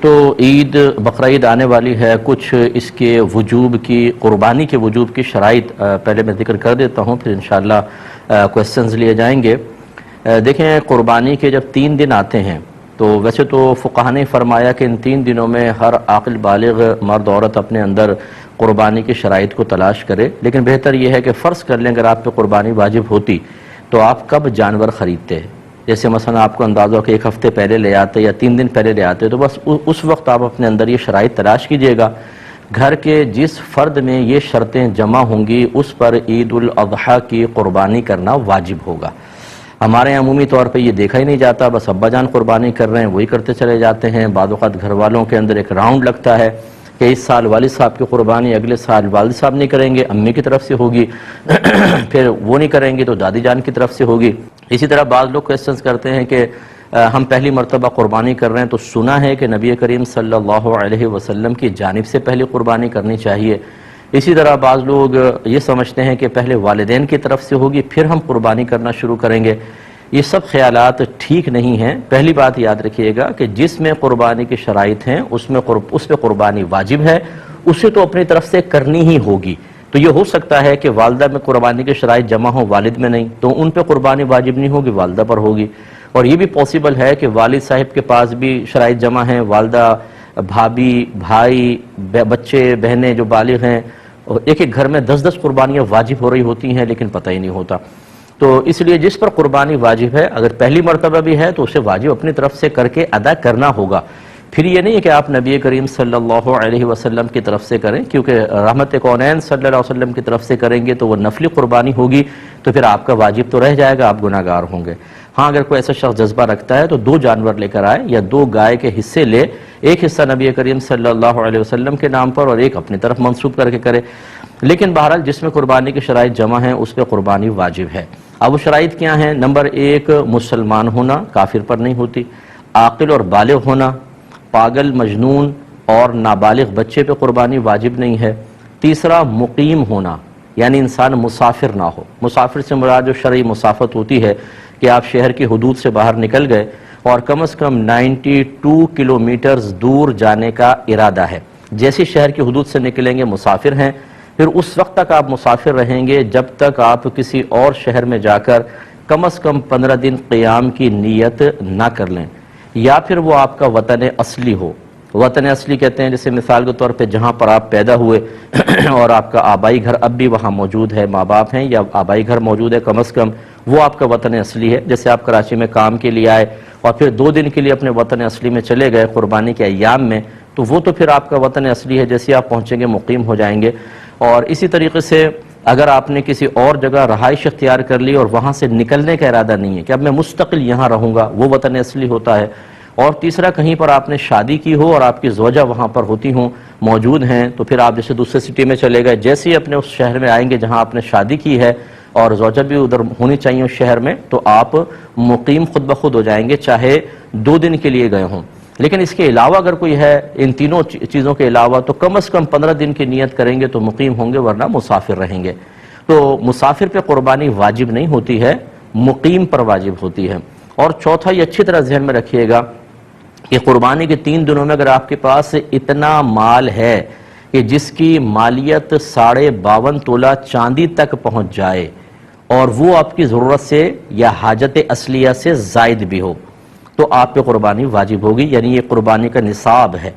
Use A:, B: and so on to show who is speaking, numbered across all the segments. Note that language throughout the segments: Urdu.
A: تو عید بقرعید آنے والی ہے، کچھ اس کے وجوب کی، قربانی کے وجوب کی شرائط پہلے میں ذکر کر دیتا ہوں، پھر انشاءاللہ کوسچنز لیے جائیں گے۔ دیکھیں، قربانی کے جب 3 دن آتے ہیں تو ویسے تو فقہاء نے فرمایا کہ ان 3 دنوں میں ہر عاقل بالغ مرد عورت اپنے اندر قربانی کی شرائط کو تلاش کرے، لیکن بہتر یہ ہے کہ فرض کر لیں اگر آپ پہ قربانی واجب ہوتی تو آپ کب جانور خریدتے ہیں۔ جیسے مثلا آپ کو اندازہ ہو کہ 1 ہفتے پہلے لے آتے یا 3 دن پہلے لے آتے، تو بس اس وقت آپ اپنے اندر یہ شرائط تلاش کیجئے گا۔ گھر کے جس فرد میں یہ شرطیں جمع ہوں گی اس پر عید الاضحیٰ کی قربانی کرنا واجب ہوگا۔ ہمارے عمومی طور پہ یہ دیکھا ہی نہیں جاتا، بس ابا جان قربانی کر رہے ہیں وہی کرتے چلے جاتے ہیں۔ بعض اوقات گھر والوں کے اندر ایک راؤنڈ لگتا ہے کہ اس سال والد صاحب کی قربانی، اگلے سال والد صاحب نہیں کریں گے، امی کی طرف سے ہوگی، پھر وہ نہیں کریں گے تو دادی جان کی طرف سے ہوگی۔ اسی طرح بعض لوگ کوسچنز کرتے ہیں کہ ہم پہلی مرتبہ قربانی کر رہے ہیں تو سنا ہے کہ نبی کریم صلی اللہ علیہ وسلم کی جانب سے پہلی قربانی کرنی چاہیے۔ اسی طرح بعض لوگ یہ سمجھتے ہیں کہ پہلے والدین کی طرف سے ہوگی پھر ہم قربانی کرنا شروع کریں گے۔ یہ سب خیالات ٹھیک نہیں ہیں۔ پہلی بات یاد رکھیے گا کہ جس میں قربانی کی شرائط ہیں اس پہ قربانی واجب ہے، اسے تو اپنی طرف سے کرنی ہی ہوگی۔ تو یہ ہو سکتا ہے کہ والدہ میں قربانی کی شرائط جمع ہوں، والد میں نہیں، تو ان پہ قربانی واجب نہیں ہوگی، والدہ پر ہوگی۔ اور یہ بھی پاسبل ہے کہ والد صاحب کے پاس بھی شرائط جمع ہیں، والدہ، بھابھی، بھائی، بچے، بہنیں جو بالغ ہیں، ایک ایک گھر میں 10 قربانیاں واجب ہو رہی ہوتی ہیں لیکن پتہ ہی نہیں ہوتا۔ تو اس لیے جس پر قربانی واجب ہے، اگر پہلی مرتبہ بھی ہے تو اسے واجب اپنی طرف سے کر کے ادا کرنا ہوگا۔ پھر یہ نہیں ہے کہ آپ نبی کریم صلی اللہ علیہ وسلم کی طرف سے کریں، کیونکہ رحمت کونین صلی اللہ علیہ وسلم کی طرف سے کریں گے تو وہ نفلی قربانی ہوگی، تو پھر آپ کا واجب تو رہ جائے گا، آپ گناہ گار ہوں گے۔ ہاں، اگر کوئی ایسا شخص جذبہ رکھتا ہے تو 2 جانور لے کر آئے یا 2 گائے کے حصے لے، ایک حصہ نبی کریم صلی اللہ علیہ وسلم کے نام پر اور ایک اپنی طرف منسوب کر کے کرے۔ لیکن بہرحال جس میں قربانی کی شرائط جمع ہیں اس پہ قربانی واجب ہے۔ اب وہ شرائط کیا ہیں؟ نمبر 1، مسلمان ہونا، کافر پر نہیں ہوتی۔ عاقل اور بالغ ہونا، پاگل، مجنون اور نابالغ بچے پہ قربانی واجب نہیں ہے۔ تیسرا، مقیم ہونا، یعنی انسان مسافر نہ ہو۔ مسافر سے مراد جو شرعی مسافت ہوتی ہے کہ آپ شہر کی حدود سے باہر نکل گئے اور کم از کم 92 کلومیٹرز دور جانے کا ارادہ ہے۔ جیسے شہر کی حدود سے نکلیں گے مسافر ہیں، پھر اس وقت تک آپ مسافر رہیں گے جب تک آپ کسی اور شہر میں جا کر کم از کم 15 دن قیام کی نیت نہ کر لیں، یا پھر وہ آپ کا وطن اصلی ہو۔ وطن اصلی کہتے ہیں جیسے مثال کے طور پہ جہاں پر آپ پیدا ہوئے اور آپ کا آبائی گھر اب بھی وہاں موجود ہے، ماں باپ ہیں یا آبائی گھر موجود ہے، کم از کم وہ آپ کا وطن اصلی ہے۔ جیسے آپ کراچی میں کام کے لیے آئے اور پھر 2 دن کے لیے اپنے وطن اصلی میں چلے گئے قربانی کے ایام میں، تو وہ تو پھر آپ کا وطن اصلی ہے، جیسے آپ پہنچیں گے مقیم ہو جائیں گے۔ اور اسی طریقے سے اگر آپ نے کسی اور جگہ رہائش اختیار کر لی اور وہاں سے نکلنے کا ارادہ نہیں ہے کہ اب میں مستقل یہاں رہوں گا، وہ وطن اصلی ہوتا ہے۔ اور تیسرا، کہیں پر آپ نے شادی کی ہو اور آپ کی زوجہ وہاں پر ہوتی ہوں، موجود ہیں، تو پھر آپ جیسے دوسرے سٹی میں چلے گئے، جیسے ہی اپنے اس شہر میں آئیں گے جہاں آپ نے شادی کی ہے اور زوجہ بھی ادھر ہونی چاہیے اس شہر میں، تو آپ مقیم خود بخود ہو جائیں گے، چاہے 2 دن کے لیے گئے ہوں۔ لیکن اس کے علاوہ اگر کوئی ہے، ان تینوں چیزوں کے علاوہ، تو کم از کم 15 دن کی نیت کریں گے تو مقیم ہوں گے، ورنہ مسافر رہیں گے۔ تو مسافر پہ قربانی واجب نہیں ہوتی ہے، مقیم پر واجب ہوتی ہے۔ اور چوتھا، یہ اچھی طرح ذہن میں رکھیے گا کہ قربانی کے 3 دنوں میں اگر آپ کے پاس اتنا مال ہے کہ جس کی مالیت 52.5 تولہ چاندی تک پہنچ جائے اور وہ آپ کی ضرورت سے یا حاجت اصلیہ سے زائد بھی ہو، تو آپ پہ قربانی واجب ہوگی، یعنی یہ قربانی کا نصاب ہے۔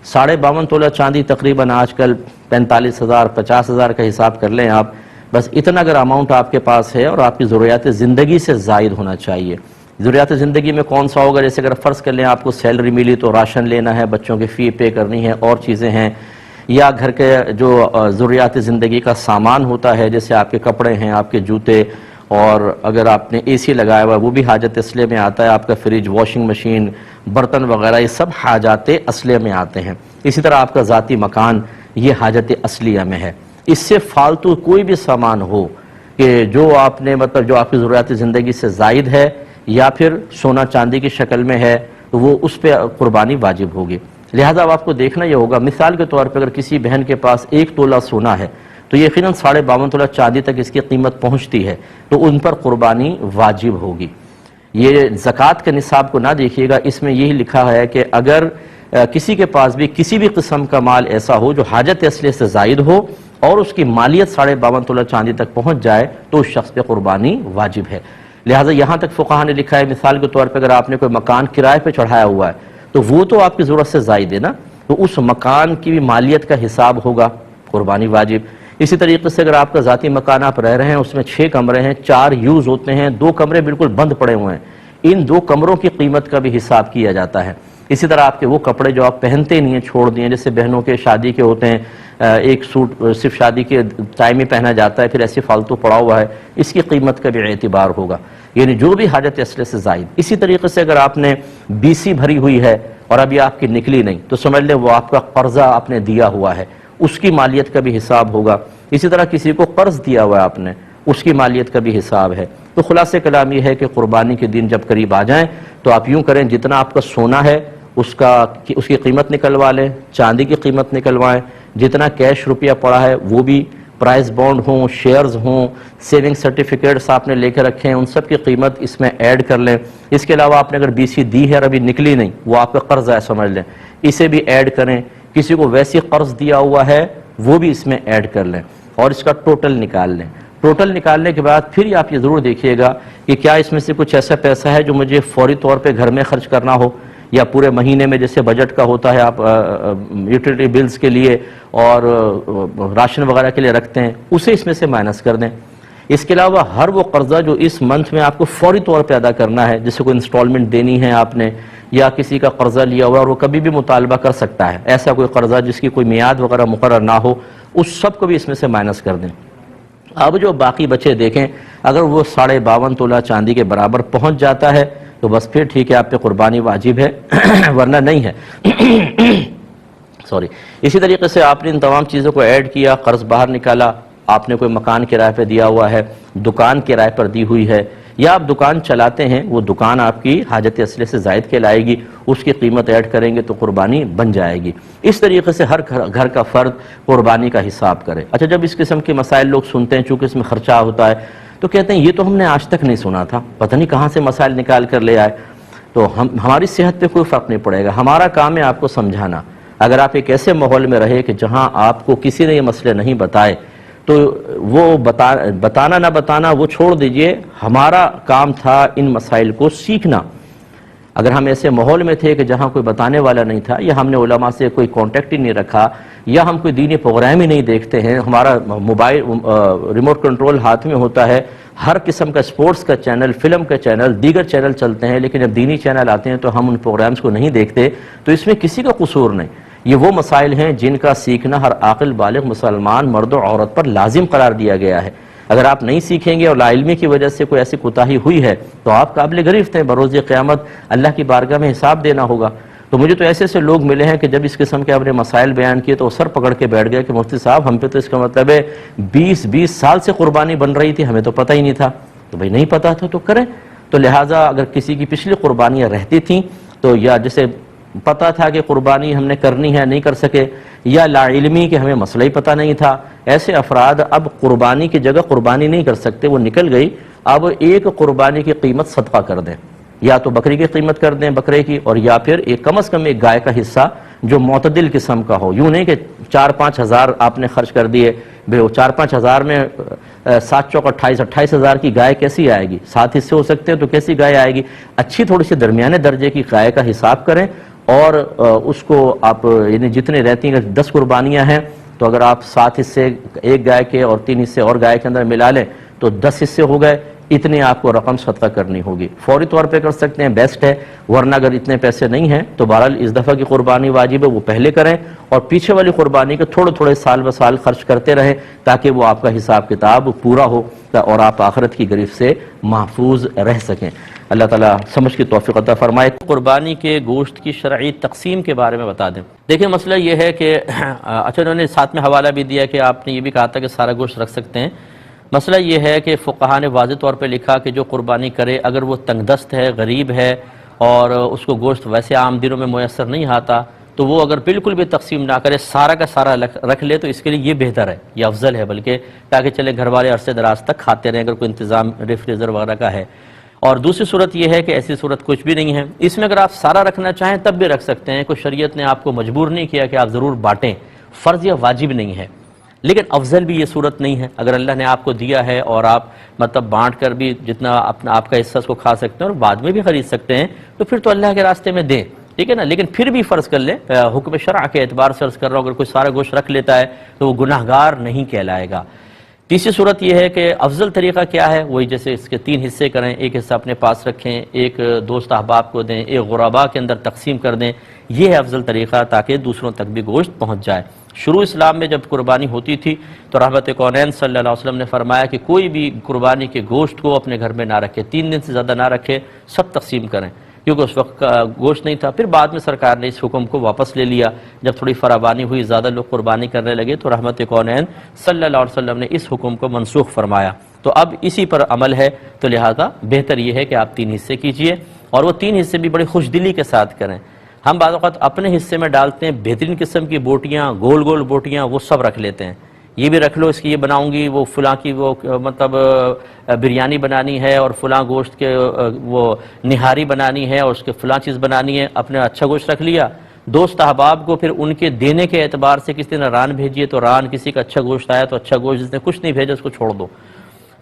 A: 52.5 تولہ چاندی تقریباً آج کل 45,000 50,000 کا حساب کر لیں آپ، بس اتنا اگر اماؤنٹ آپ کے پاس ہے اور آپ کی ضروریات زندگی سے زائد ہونا چاہیے۔ ضروریات زندگی میں کون سا ہوگا؟ جیسے اگر فرض کر لیں آپ کو سیلری ملی تو راشن لینا ہے، بچوں کی فی پے کرنی ہے، اور چیزیں ہیں، یا گھر کے جو ضروریات زندگی کا سامان ہوتا ہے، جیسے آپ کے کپڑے ہیں، آپ کے جوتے، اور اگر آپ نے اے سی لگایا ہوا ہے وہ بھی حاجت اصلیہ میں آتا ہے، آپ کا فریج، واشنگ مشین، برتن وغیرہ، یہ سب حاجات اصلیہ میں آتے ہیں۔ اسی طرح آپ کا ذاتی مکان، یہ حاجت اصلیہ میں ہے۔ اس سے فالتو کوئی بھی سامان ہو کہ جو آپ نے جو آپ کی ضروریات زندگی سے زائد ہے یا پھر سونا چاندی کی شکل میں ہے، تو وہ اس پہ قربانی واجب ہوگی۔ لہٰذا اب آپ کو دیکھنا یہ ہوگا، مثال کے طور پہ اگر کسی بہن کے پاس 1 تولہ سونا ہے تو یقیناً 52.5 تولہ چاندی تک اس کی قیمت پہنچتی ہے، تو ان پر قربانی واجب ہوگی۔ یہ زکوٰۃ کے نصاب کو نہ دیکھیے گا، اس میں یہی لکھا ہے کہ اگر کسی کے پاس بھی کسی بھی قسم کا مال ایسا ہو جو حاجت اصلی سے زائد ہو اور اس کی مالیت 52.5 تولہ چاندی تک پہنچ جائے تو اس شخص پہ قربانی واجب ہے۔ لہٰذا یہاں تک فقہا نے لکھا ہے، مثال کے طور پہ اگر آپ نے کوئی مکان کرائے پہ چڑھایا ہوا ہے تو وہ تو آپ کی ضرورت سے زائد ہے نا، تو اس مکان کی بھی مالیت کا حساب ہوگا، قربانی واجب۔ اسی طریقے سے اگر آپ کا ذاتی مکان آپ رہ رہے ہیں، اس میں 6 کمرے ہیں، 4 یوز ہوتے ہیں، 2 کمرے بالکل بند پڑے ہوئے ہیں، ان 2 کمروں کی قیمت کا بھی حساب کیا جاتا ہے۔ اسی طرح آپ کے وہ کپڑے جو آپ پہنتے نہیں ہیں، چھوڑ دیے، جیسے بہنوں کے شادی کے ہوتے ہیں، ایک سوٹ صرف شادی کے ٹائم ہی پہنا جاتا ہے، پھر ایسے فالتو پڑا ہوا ہے، اس کی قیمت کا بھی اعتبار ہوگا، یعنی جو بھی حاجت اصلی سے زائد۔ اسی طریقے سے اگر آپ نے BC بھری ہوئی ہے اور ابھی آپ کی نکلی نہیں تو سمجھ لیں وہ آپ کا قرضہ آپ نے دیا ہوا ہے، اس کی مالیت کا بھی حساب ہوگا۔ اسی طرح کسی کو قرض دیا ہوا ہے آپ نے، اس کی مالیت کا بھی حساب ہے۔ تو خلاصہ کلام یہ ہے کہ قربانی کے دن جب قریب آ جائیں تو آپ یوں کریں، جتنا آپ کا سونا ہے اس کی قیمت نکلوا لیں، چاندی کی قیمت نکلوائیں، جتنا کیش روپیہ پڑا ہے وہ بھی، پرائز بانڈ ہوں، شیئرز ہوں، سیونگ سرٹیفکیٹس آپ نے لے کے رکھے ہیں، ان سب کی قیمت اس میں ایڈ کر لیں۔ اس کے علاوہ آپ نے اگر BC دی ہے اور ابھی نکلی نہیں، وہ آپ کا قرض ہے سمجھ لیں، اسے بھی ایڈ کریں۔ کسی کو ویسی قرض دیا ہوا ہے وہ بھی اس میں ایڈ کر لیں اور اس کا ٹوٹل نکال لیں۔ ٹوٹل نکالنے کے بعد پھر آپ یہ ضرور دیکھیے گا کہ کیا اس میں سے کچھ ایسا پیسہ ہے جو مجھے فوری طور پہ گھر میں خرچ کرنا ہو، یا پورے مہینے میں جیسے بجٹ کا ہوتا ہے آپ یوٹیلیٹی بلز کے لیے اور راشن وغیرہ کے لیے رکھتے ہیں، اسے اس میں سے مائنس کر دیں۔ اس کے علاوہ ہر وہ قرضہ جو اس منتھ میں آپ کو فوری طور پہ ادا کرنا ہے، جیسے کوئی انسٹالمنٹ دینی ہے آپ نے، یا کسی کا قرضہ لیا ہوا اور وہ کبھی بھی مطالبہ کر سکتا ہے، ایسا کوئی قرضہ جس کی کوئی میعاد وغیرہ مقرر نہ ہو، اس سب کو بھی اس میں سے مائنس کر دیں۔ اب جو باقی بچے دیکھیں، اگر وہ 52.5 تولہ چاندی کے برابر پہنچ جاتا ہے تو بس پھر ٹھیک ہے، آپ پہ قربانی واجب ہے، ورنہ نہیں ہے۔ اسی طریقے سے آپ نے ان تمام چیزوں کو ایڈ کیا، قرض باہر نکالا، آپ نے کوئی مکان کرائے پہ دیا ہوا ہے، دکان کرائے پر دی ہوئی ہے، یا آپ دکان چلاتے ہیں، وہ دکان آپ کی حاجت اصلی سے زائد کہلائے گی، اس کی قیمت ایڈ کریں گے تو قربانی بن جائے گی۔ اس طریقے سے ہر گھر کا فرد قربانی کا حساب کرے۔ اچھا، جب اس قسم کے مسائل لوگ سنتے ہیں، چونکہ اس میں خرچہ ہوتا ہے، تو کہتے ہیں یہ تو ہم نے آج تک نہیں سنا تھا، پتہ نہیں کہاں سے مسائل نکال کر لے آئے۔ تو ہماری صحت پہ کوئی فرق نہیں پڑے گا، ہمارا کام ہے آپ کو سمجھانا۔ اگر آپ ایک ایسے ماحول میں رہے کہ جہاں آپ کو کسی نے یہ مسئلے نہیں بتائے تو وہ بتانا نہ بتانا وہ چھوڑ دیجئے، ہمارا کام تھا ان مسائل کو سیکھنا۔ اگر ہم ایسے ماحول میں تھے کہ جہاں کوئی بتانے والا نہیں تھا، یا ہم نے علماء سے کوئی کانٹیکٹ ہی نہیں رکھا، یا ہم کوئی دینی پروگرام ہی نہیں دیکھتے ہیں، ہمارا موبائل ریموٹ کنٹرول ہاتھ میں ہوتا ہے، ہر قسم کا سپورٹس کا چینل، فلم کا چینل، دیگر چینل چلتے ہیں، لیکن جب دینی چینل آتے ہیں تو ہم ان پروگرامز کو نہیں دیکھتے، تو اس میں کسی کا قصور نہیں۔ یہ وہ مسائل ہیں جن کا سیکھنا ہر عاقل بالغ مسلمان مرد و عورت پر لازم قرار دیا گیا ہے۔ اگر آپ نہیں سیکھیں گے اور لا علمی کی وجہ سے کوئی ایسی کوتاہی ہوئی ہے تو آپ قابل گرفت ہیں، بروز قیامت اللہ کی بارگاہ میں حساب دینا ہوگا۔ تو مجھے تو ایسے لوگ ملے ہیں کہ جب اس قسم کے اپنے مسائل بیان کیے تو سر پکڑ کے بیٹھ گئے کہ مفتی صاحب ہم پہ تو اس کا مطلب ہے 20 سال سے قربانی بن رہی تھی، ہمیں تو پتہ ہی نہیں تھا۔ تو بھئی نہیں پتہ تھا تو کریں۔ تو لہٰذا اگر کسی کی پچھلی قربانیاں رہتی تھیں تو یا جسے پتہ تھا کہ قربانی ہم نے کرنی ہے نہیں کر سکے، یا لا علمی کہ ہمیں مسئلہ ہی پتہ نہیں تھا، ایسے افراد اب قربانی کی جگہ قربانی نہیں کر سکتے، وہ نکل گئی، اب ایک قربانی کی قیمت صدقہ کر دیں، یا تو بکری کی قیمت کر دیں بکرے کی، اور یا پھر ایک کم از کم ایک گائے کا حصہ جو معتدل قسم کا ہو، یوں نہیں کہ 4-5 ہزار آپ نے خرچ کر دیے، 4-5 ہزار میں 7 چوک 28 ہزار کی گائے کیسی آئے گی؟ 7 حصے ہو سکتے ہیں تو کیسی گائے آئے گی؟ اچھی تھوڑی سی درمیانے درجے کی گائے کا حساب کریں، اور اس کو آپ یعنی جتنے رہتی ہیں 10 قربانیاں ہیں تو اگر آپ 7 حصے ایک گائے کے اور 3 حصے اور گائے کے اندر ملا لیں تو 10 حصے ہو گئے، اتنے آپ کو رقم صدقہ کرنی ہوگی۔ فوری طور پہ کر سکتے ہیں، بیسٹ ہے، ورنہ اگر اتنے پیسے نہیں ہیں تو بہرحال اس دفعہ کی قربانی واجب ہے وہ پہلے کریں، اور پیچھے والی قربانی کے تھوڑے سال بہ سال خرچ کرتے رہیں تاکہ وہ آپ کا حساب کتاب پورا ہو اور آپ آخرت کی گرفت سے محفوظ رہ سکیں۔ اللہ تعالیٰ سمجھ کی توفیق عطا فرمائے۔ قربانی کے گوشت کی شرعی تقسیم کے بارے میں بتا دیں۔ دیکھیں مسئلہ یہ ہے کہ اچھا انہوں نے ساتھ میں حوالہ بھی دیا کہ آپ نے یہ بھی کہا تھا کہ سارا گوشت رکھ سکتے ہیں۔ مسئلہ یہ ہے کہ فقہا نے واضح طور پہ لکھا کہ جو قربانی کرے اگر وہ تنگ دست ہے، غریب ہے، اور اس کو گوشت ویسے عام دنوں میں میسر نہیں آتا، تو وہ اگر بالکل بھی تقسیم نہ کرے، سارا کا سارا رکھ لے تو اس کے لیے یہ بہتر ہے، یہ افضل ہے، بلکہ تاکہ چلے گھر والے عرصے دراز تک کھاتے رہیں اگر کوئی انتظام ریفریزر وغیرہ کا ہے۔ اور دوسری صورت یہ ہے کہ ایسی صورت کچھ بھی نہیں ہے، اس میں اگر آپ سارا رکھنا چاہیں تب بھی رکھ سکتے ہیں، کوئی شریعت نے آپ کو مجبور نہیں کیا کہ آپ ضرور بانٹیں، فرض یا واجب نہیں ہے، لیکن افضل بھی یہ صورت نہیں ہے۔ اگر اللہ نے آپ کو دیا ہے اور آپ مطلب بانٹ کر بھی جتنا اپنا آپ کا حصہ اس کو کھا سکتے ہیں اور بعد میں بھی خرید سکتے ہیں تو پھر تو اللہ کے راستے میں دیں، ٹھیک ہے نا، لیکن پھر بھی فرض کر لیں، حکم شرع کے اعتبار سے عرض کر رہا ہوں، اگر کوئی سارا گوشت رکھ لیتا ہے تو وہ گناہ گار نہیں کہلائے گا۔ تیسری صورت یہ ہے کہ افضل طریقہ کیا ہے، وہی جیسے اس کے 3 حصے کریں، ایک حصہ اپنے پاس رکھیں، ایک دوست احباب کو دیں، ایک غرباء کے اندر تقسیم کر دیں، یہ ہے افضل طریقہ تاکہ دوسروں تک بھی گوشت پہنچ جائے۔ شروع اسلام میں جب قربانی ہوتی تھی تو رحمت کونین صلی اللہ علیہ وسلم نے فرمایا کہ کوئی بھی قربانی کے گوشت کو اپنے گھر میں نہ رکھے، 3 دن سے زیادہ نہ رکھے، سب تقسیم کریں، کیونکہ اس وقت گوشت نہیں تھا۔ پھر بعد میں سرکار نے اس حکم کو واپس لے لیا، جب تھوڑی فراوانی ہوئی، زیادہ لوگ قربانی کرنے لگے تو رحمت کونین صلی اللہ علیہ وسلم نے اس حکم کو منسوخ فرمایا، تو اب اسی پر عمل ہے، تو لہذا بہتر یہ ہے کہ آپ 3 حصے کیجئے، اور وہ 3 حصے بھی بڑی خوش دلی کے ساتھ کریں۔ ہم بعض اوقات اپنے حصے میں ڈالتے ہیں بہترین قسم کی بوٹیاں، گول گول بوٹیاں، وہ سب رکھ لیتے ہیں، یہ بھی رکھ لو، اس کی یہ بناؤں گی، وہ فلاں کی وہ مطلب بریانی بنانی ہے، اور فلاں گوشت کے وہ نہاری بنانی ہے، اور اس کے فلاں چیز بنانی ہے، اپنے اچھا گوشت رکھ لیا۔ دوست احباب کو پھر ان کے دینے کے اعتبار سے کسی نے ران بھیجیے تو ران، کسی کا اچھا گوشت آیا تو اچھا گوشت، جس نے کچھ نہیں بھیجا اس کو چھوڑ دو،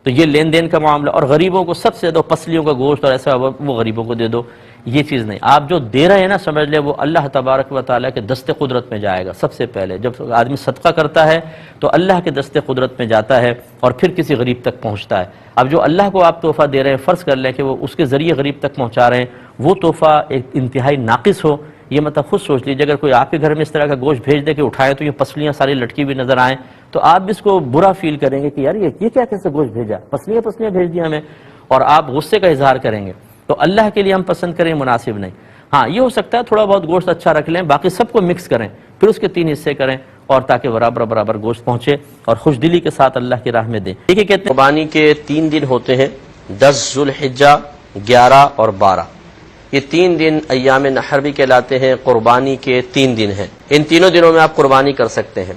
A: تو یہ لین دین کا معاملہ۔ اور غریبوں کو سب سے زیادہ پسلیوں کا گوشت اور ایسا وہ غریبوں کو دے دو، یہ چیز نہیں۔ آپ جو دے رہے ہیں نا، سمجھ لیں وہ اللہ تبارک و تعالیٰ کے دست قدرت میں جائے گا۔ سب سے پہلے جب آدمی صدقہ کرتا ہے تو اللہ کے دست قدرت میں جاتا ہے اور پھر کسی غریب تک پہنچتا ہے۔ اب جو اللہ کو آپ تحفہ دے رہے ہیں، فرض کر لیں کہ وہ اس کے ذریعے غریب تک پہنچا رہے ہیں، وہ تحفہ ایک انتہائی ناقص ہو، یہ مطلب خود سوچ لیجیے، اگر کوئی آپ کے گھر میں اس طرح کا گوشت بھیج دے کہ اٹھائیں تو یہ پسلیاں ساری لٹکی ہوئی نظر آئیں، تو آپ بھی اس کو برا فیل کریں گے کہ یار یہ کیا کیسے گوشت بھیجا، پسلیاں بھیج دیا ہمیں، اور آپ غصے کا اظہار کریں گے۔ تو اللہ کے لیے ہم پسند کریں مناسب نہیں۔ ہاں یہ ہو سکتا ہے تھوڑا بہت گوشت اچھا رکھ لیں، باقی سب کو مکس کریں، پھر اس کے 3 حصے کریں، اور تاکہ برابر گوشت پہنچے اور خوش دلی کے ساتھ اللہ کی راہ میں دیں۔ ٹھیک ہے، کہتے ہیں
B: قربانی کے 3 دن ہوتے ہیں، 10 ذوالحجہ، 11 اور 12، یہ 3 دن ایام نحر بھی کہلاتے ہیں، قربانی کے 3 دن ہیں، ان تینوں دنوں میں آپ قربانی کر سکتے ہیں۔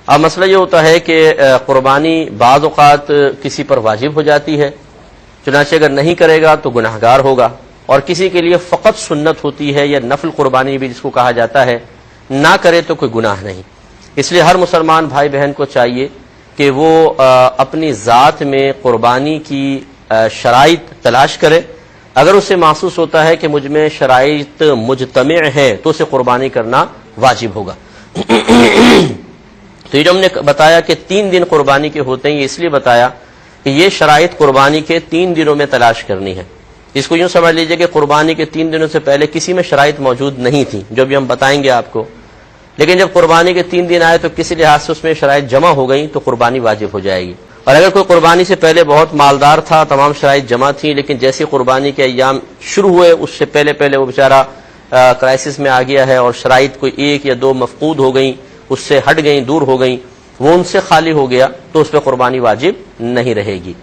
B: اب مسئلہ یہ ہوتا ہے کہ قربانی بعض اوقات کسی پر واجب ہو جاتی ہے، چنانچہ اگر نہیں کرے گا تو گناہ گار ہوگا، اور کسی کے لیے فقط سنت ہوتی ہے یا نفل قربانی بھی جس کو کہا جاتا ہے، نہ کرے تو کوئی گناہ نہیں۔ اس لیے ہر مسلمان بھائی بہن کو چاہیے کہ وہ اپنی ذات میں قربانی کی شرائط تلاش کرے، اگر اسے محسوس ہوتا ہے کہ مجھ میں شرائط مجتمع ہیں تو اسے قربانی کرنا واجب ہوگا۔ تو یہ جو ہم نے بتایا کہ 3 دن قربانی کے ہوتے ہیں، یہ اس لیے بتایا کہ یہ شرائط قربانی کے 3 دنوں میں تلاش کرنی ہے۔ اس کو یوں سمجھ لیجئے کہ قربانی کے 3 دنوں سے پہلے کسی میں شرائط موجود نہیں تھی، جو بھی ہم بتائیں گے آپ کو، لیکن جب قربانی کے 3 دن آئے تو کسی لحاظ سے اس میں شرائط جمع ہو گئیں تو قربانی واجب ہو جائے گی۔ اور اگر کوئی قربانی سے پہلے بہت مالدار تھا، تمام شرائط جمع تھیں، لیکن جیسے قربانی کے ایام شروع ہوئے اس سے پہلے وہ بیچارہ کرائسس میں آ گیا ہے اور شرائط کوئی 1 یا 2 مفقود ہو گئیں، اس سے ہٹ گئیں، دور ہو گئیں، وہ ان سے خالی ہو گیا تو اس پہ قربانی واجب نہیں رہے گی۔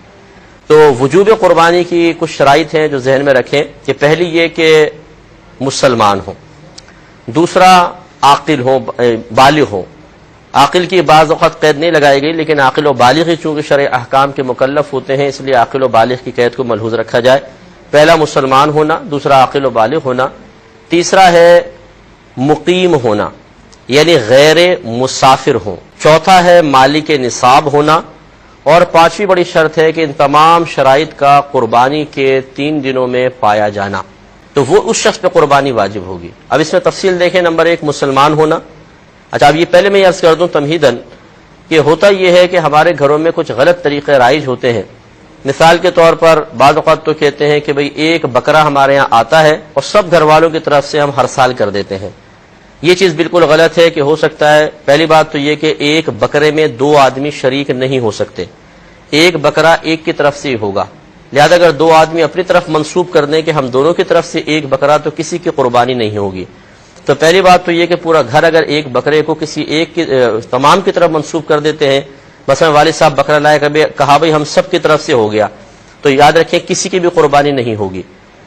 B: تو وجوب قربانی کی کچھ شرائط ہیں جو ذہن میں رکھیں کہ پہلی یہ کہ مسلمان ہوں، دوسرا عاقل ہوں، بالغ ہوں۔ عاقل کی بعض اوقات قید نہیں لگائی گئی، لیکن عاقل و بالغ ہی چونکہ شرع احکام کے مکلف ہوتے ہیں، اس لیے عاقل و بالغ کی قید کو ملحوظ رکھا جائے۔ پہلا مسلمان ہونا، دوسرا عاقل و بالغ ہونا، تیسرا ہے مقیم ہونا یعنی غیر مسافر ہوں، چوتھا ہے مالک نصاب ہونا، اور 5ویں بڑی شرط ہے کہ ان تمام شرائط کا قربانی کے 3 دنوں میں پایا جانا، تو وہ اس شخص پہ قربانی واجب ہوگی۔ اب اس میں تفصیل دیکھیں۔ نمبر 1 مسلمان ہونا۔ اچھا، اب یہ پہلے میں عرض کر دوں تمہیداً کہ ہوتا یہ ہے کہ ہمارے گھروں میں کچھ غلط طریقے رائج ہوتے ہیں۔ مثال کے طور پر بعض اوقات تو کہتے ہیں کہ بھئی 1 بکرا ہمارے یہاں آتا ہے اور سب گھر والوں کی طرف سے ہم ہر سال کر دیتے ہیں۔ یہ چیز بالکل غلط ہے کہ ہو سکتا ہے، پہلی بات تو یہ کہ 1 بکرے میں 2 آدمی شریک نہیں ہو سکتے، 1 بکرا 1 کی طرف سے ہی ہوگا، لہذا اگر 2 آدمی اپنی طرف منسوب کر دیں کہ ہم دونوں کی طرف سے 1 بکرا تو کسی کی قربانی نہیں ہوگی۔ تو پہلی بات تو یہ کہ پورا گھر اگر 1 بکرے کو کسی ایک کی تمام کی طرف منسوب کر دیتے ہیں، مثلا والد صاحب بکرا لائے، کہا بھئی ہم سب کی طرف سے ہو گیا، تو یاد رکھیں کسی کی بھی قربانی نہیں ہوگی۔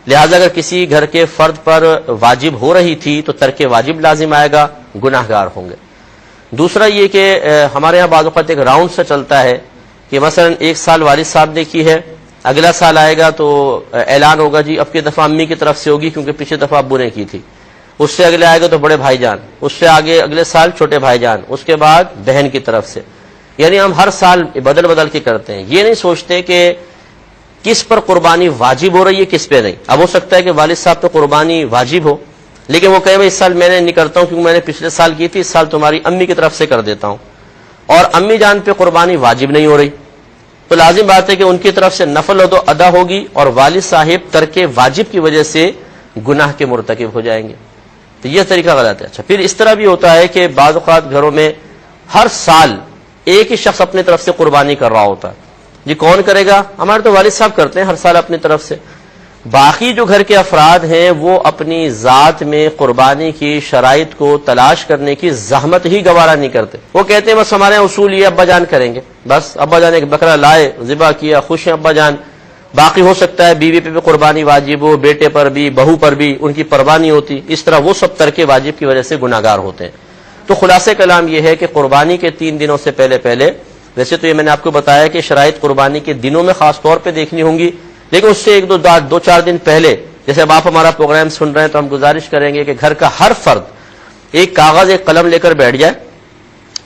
B: لہذا اگر کسی گھر کے فرد پر واجب ہو رہی تھی تو ترک واجب لازم آئے گا، گناہ گار ہوں گے۔ دوسرا یہ کہ ہمارے ہاں بعض اوقات ایک راؤنڈ سے چلتا ہے کہ مثلا 1 سال والد صاحب نے کی ہے، اگلا سال آئے گا تو اعلان ہوگا جی اب کی دفعہ امی کی طرف سے ہوگی کیونکہ پچھلی دفعہ ابو نے کی تھی، اس سے اگلے آئے گا تو بڑے بھائی جان، اس سے آگے اگلے سال چھوٹے بھائی جان، اس کے بعد بہن کی طرف سے. یعنی ہم ہر سال بدل بدل کے کرتے ہیں. یہ نہیں سوچتے کہ کس پر قربانی واجب ہو رہی ہے کس پہ نہیں. اب ہو سکتا ہے کہ والد صاحب پہ قربانی واجب ہو لیکن وہ کہے اس سال میں نے نہیں کرتا ہوں کیونکہ میں نے پچھلے سال کی تھی، اس سال تمہاری امی کی طرف سے کر دیتا ہوں. اور امی جان پہ قربانی واجب نہیں ہو رہی تو لازم بات ہے کہ ان کی طرف سے نفل ادا ہوگی اور والد صاحب ترک واجب کی وجہ سے گناہ کے مرتکب ہو جائیں گے. تو یہ طریقہ غلط ہے. اچھا پھر اس طرح بھی ہوتا ہے کہ بعض اوقات گھروں میں ہر سال ایک ہی شخص اپنی طرف سے قربانی کر رہا ہوتا ہے. جی کون کرے گا؟ ہمارے تو والد صاحب کرتے ہیں ہر سال اپنی طرف سے. باقی جو گھر کے افراد ہیں وہ اپنی ذات میں قربانی کی شرائط کو تلاش کرنے کی زحمت ہی گوارا نہیں کرتے. وہ کہتے ہیں بس ہمارے اصول یہ ابا جان کریں گے، بس ابا جان ایک بکرا لائے ذبح کیا خوش ہیں ابا جان. باقی ہو سکتا ہے بیوی پہ بھی قربانی واجب ہو، بیٹے پر بھی، بہو پر بھی، ان کی پرواہ نہیں ہوتی. اس طرح وہ سب ترک واجب کی وجہ سے گناہگار ہوتے ہیں. تو خلاصہ کلام یہ ہے کہ قربانی کے 3 دنوں سے پہلے ویسے تو یہ میں نے آپ کو بتایا کہ شرائط قربانی کے دنوں میں خاص طور پہ دیکھنی ہوں گی، لیکن اس سے 1-2-4 دن پہلے جیسے اب آپ ہمارا پروگرام سن رہے ہیں تو ہم گزارش کریں گے کہ گھر کا ہر فرد ایک کاغذ ایک قلم لے کر بیٹھ جائے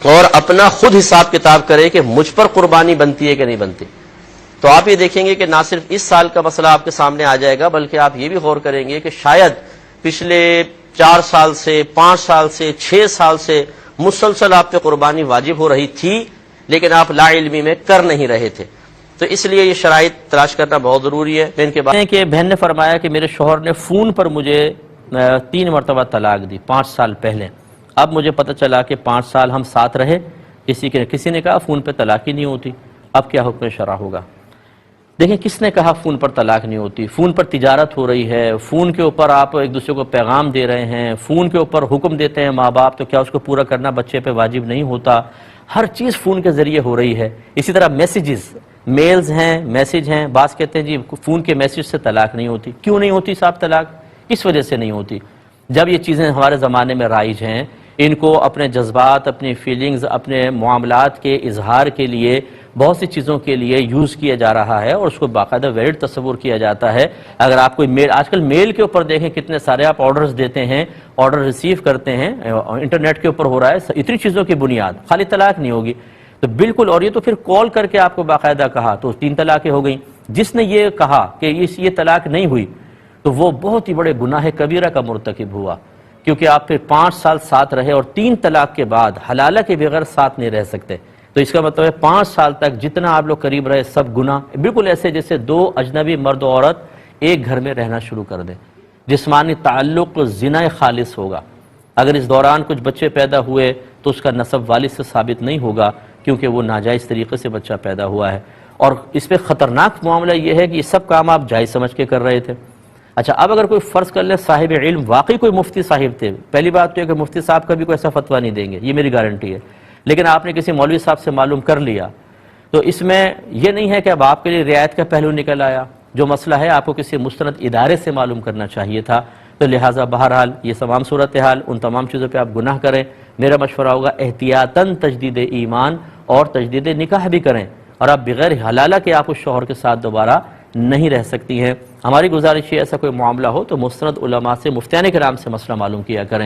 B: اور اپنا خود حساب کتاب کرے کہ مجھ پر قربانی بنتی ہے کہ نہیں بنتی. تو آپ یہ دیکھیں گے کہ نہ صرف اس سال کا مسئلہ آپ کے سامنے آ جائے گا بلکہ آپ یہ بھی غور کریں گے کہ شاید پچھلے 4 سال سے 5 سال سے 6 سال سے مسلسل آپ پہ قربانی واجب ہو رہی تھی لیکن آپ لا علمی میں کر نہیں رہے تھے. تو اس لیے یہ شرائط تلاش کرنا بہت ضروری ہے. میں ان کے بعد
A: کہ بہن نے فرمایا کہ میرے شوہر نے فون پر مجھے 3 مرتبہ طلاق دی 5 سال پہلے. اب مجھے پتہ چلا کہ 5 سال ہم ساتھ رہے، کسی نے کہا فون پہ طلاق ہی نہیں ہوتی، اب کیا حکم شرع ہوگا؟ دیکھیں کس نے کہا فون پر طلاق نہیں ہوتی؟ فون پر تجارت ہو رہی ہے، فون کے اوپر آپ ایک دوسرے کو پیغام دے رہے ہیں، فون کے اوپر حکم دیتے ہیں ماں باپ، تو کیا اس کو پورا کرنا بچے پہ واجب نہیں ہوتا؟ ہر چیز فون کے ذریعے ہو رہی ہے. اسی طرح میسیجز، میلز ہیں، میسیج ہیں. بعض کہتے ہیں جی فون کے میسیج سے طلاق نہیں ہوتی. کیوں نہیں ہوتی صاحب طلاق؟ کس وجہ سے نہیں ہوتی؟ جب یہ چیزیں ہمارے زمانے میں رائج ہیں، ان کو اپنے جذبات، اپنی فیلنگز، اپنے معاملات کے اظہار کے لیے بہت سی چیزوں کے لیے یوز کیا جا رہا ہے اور اس کو باقاعدہ ویلڈ تصور کیا جاتا ہے. اگر آپ کوئی میل، آج کل میل کے اوپر دیکھیں کتنے سارے آپ آرڈرز دیتے ہیں، آرڈر ریسیو کرتے ہیں، انٹرنیٹ کے اوپر ہو رہا ہے. اتنی چیزوں کی بنیاد خالی طلاق نہیں ہوگی تو بالکل. اور یہ تو پھر کال کر کے آپ کو باقاعدہ کہا تو 3 طلاقیں ہو گئیں. جس نے یہ کہا کہ یہ طلاق نہیں ہوئی تو وہ بہت ہی بڑے گناہ کبیرہ کا مرتکب ہوا، کیونکہ آپ پھر 5 سال ساتھ رہے اور 3 طلاق کے بعد حلالہ کے بغیر ساتھ نہیں رہ سکتے. تو اس کا مطلب ہے 5 سال تک جتنا آپ لوگ قریب رہے سب گناہ. بالکل ایسے جیسے 2 اجنبی مرد و عورت ایک گھر میں رہنا شروع کر دیں. جسمانی تعلق زنا خالص ہوگا. اگر اس دوران کچھ بچے پیدا ہوئے تو اس کا نسب والد سے ثابت نہیں ہوگا کیونکہ وہ ناجائز طریقے سے بچہ پیدا ہوا ہے. اور اس پہ خطرناک معاملہ یہ ہے کہ یہ سب کام آپ جائز سمجھ کے کر رہے تھے. اچھا اب اگر کوئی فرض کر لے صاحب علم واقعی کوئی مفتی صاحب تھے، پہلی بات تو یہ کہ مفتی صاحب کبھی کوئی ایسا فتویٰ نہیں دیں گے، یہ میری گارنٹی ہے. لیکن آپ نے کسی مولوی صاحب سے معلوم کر لیا تو اس میں یہ نہیں ہے کہ اب آپ کے لیے رعایت کا پہلو نکل آیا. جو مسئلہ ہے آپ کو کسی مستند ادارے سے معلوم کرنا چاہیے تھا. تو لہٰذا بہرحال یہ تمام صورتحال، ان تمام چیزوں پہ آپ گناہ کریں. میرا مشورہ ہوگا احتیاطاً تجدید ایمان اور تجدید نکاح بھی کریں، اور آپ بغیر حلالہ کے آپ اس شوہر کے ساتھ دوبارہ نہیں رہ سکتی ہیں. ہماری گزارش ہے ایسا کوئی معاملہ ہو تو مستند علماء سے، مفتیان کرام سے مسئلہ معلوم کیا کریں.